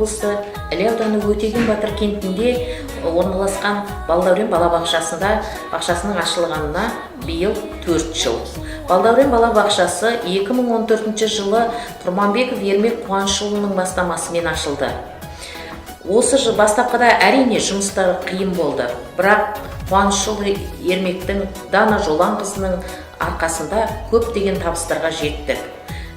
облысы Іле ауданы Өтеген Батыр кентінде орналасқан Балдәурен балабақшасының ашылғанына биыл 4 жыл. Балдәурен балабақшасы 2014 жылы Тұрманбеков Ермек Қуанышұлының бастамасымен ашылды. Осы жыл бастапқыда әрине жұмыстары қиын болды, бірақ Қуанышұлы Ермектің Дана Жоланқызының арқасында көптеген табыстарға жеттік.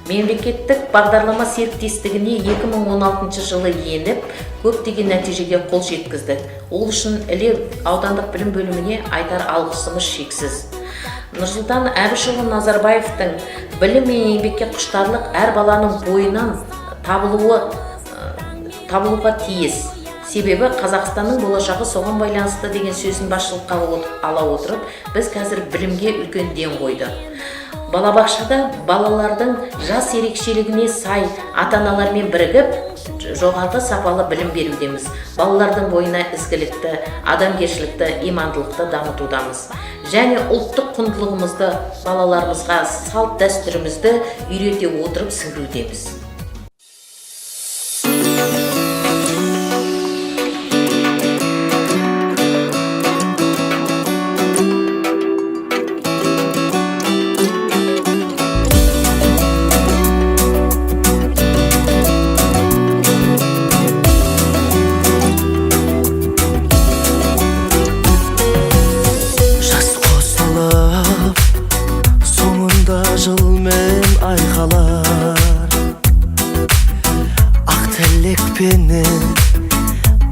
Мемлекеттік бағдарлама серіктестігіне 2016 жылы еніп, көптеген нәтижеге қол жеткізді. Ол үшін Іле аудандық білім бөліміне айтар алғысымыз шексіз. Нұрсұлтан Әбішұлы Назарбаевтың білім мен еңбекке құштарлық әр баланың бойынан табылуға тиіс. Себебі Қазақстанның болашағы соған байланысты деген сөзін басшылыққа ала отырып, біз қазір білімге үлкен ден қойды. Балабақшада балалардың жас ерекшелігіне сай ата-аналармен бірігіп, жоғары сапалы білім берудеміз. Балалардың бойына ізгілікті, адамгершілікті, имандылықты дамытудамыз. Және ұлттық құндылығымызды балаларымызға, салт дәстүрімізді үйрете отырып сіңірудеміз.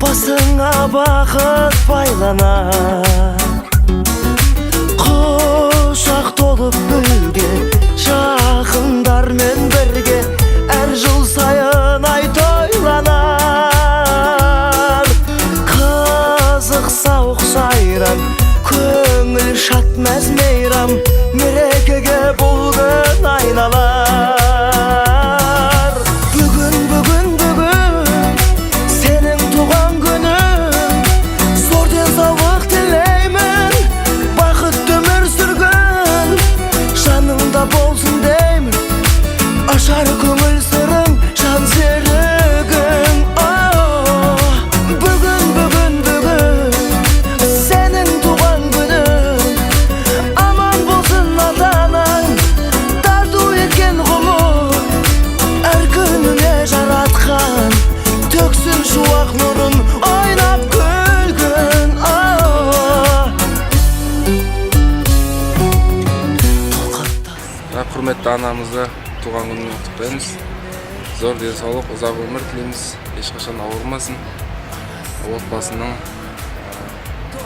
Басыңа бақыт байланар, құшақ толып бірге, жақындармен бірге, әр жыл сайын ай тойланар. Қызық сауық сайран, көңіл шат мәз мейрам, мерекеге бұл күн айналар. Ашар көңіл сырың, жан серігің. Бүгін, сенің туған күнің. Аман болсын ата-анаң, тарту еткен ғұмыр. Әр күніңе жаратқан, төксін шуақ нұрын, ойнап күлгін. Құрметті анамызды туған күнімен құттықтаймыз. Зор денсаулық, ұзақ өмір тілейміз. Ешқашан ауырмасын. Отбасының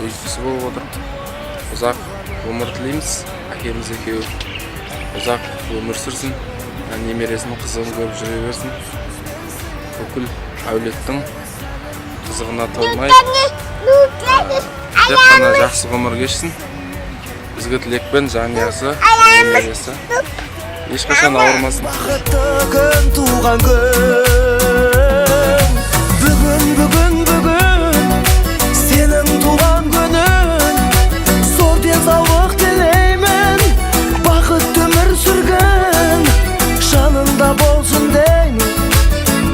үйсіз болып отыр. Ұзақ өмір тілейміз. Әкеміз екеуі ұзақ өмір сүрсін. Немересінің қызығын көріп жүре берсін. Бүкіл әулеттің қызығына толмай, тек қана жақсы ғұмыр кешсін. Ізгі тілекпен жанұясы, немересі ешқашан ауырмасын. Бақытты күн туған күн. Бүгін, сенің туған күнің. Зор денсаулық тілеймін, бақытты өмір сүргін, жанында болсын деймін.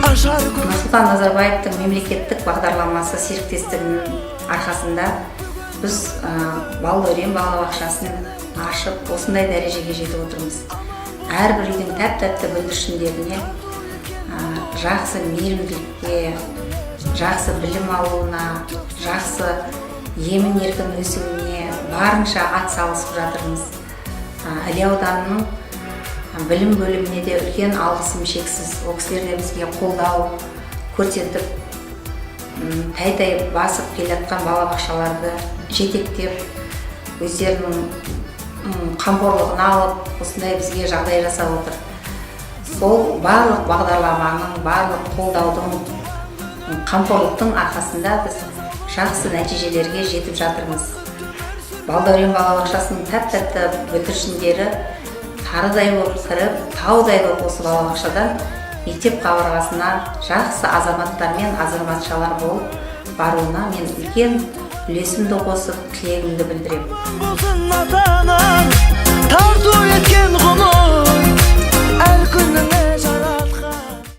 Нұрсұлтан Назарбаевтың мемлекеттік бағдарламасы серіктестігінің арқасында біз Балдәурен балабақшасын ашып, осындай дәрежеге жетіп отырмыз. Әрбір үйдің тәп-тәтті бүлдіршіндеріне жақсы мейірімділікке, жақсы білім алуына, жақсы емін-еркін өсуіне барынша ат салысып жатырмыз. Іле ауданының білім бөліміне де үлкен алғысым шексіз. Ол кісілер де бізге қолдау көрсетіп, тәй-тәй басып келатқан балабақшаларды жетектеп, өздерінің қамқорлығын алып, осындай бізге жағдай жасап отыр. Сол барлық бағдарламаның, барлық қолдаудың, қамқорлықтың арқасында біз жақсы нәтижелерге жетіп жатырмыз. Балдәурен балабақшасының тәп-тәтті бүлдіршіндері тарыдай болып кіріп, таудай болып осы балабақшадан мектеп қабырғасына жақсы азаматтар мен азаматшалар болып баруына мен үлкен үлесімді қосып, тілегімді білдіремін.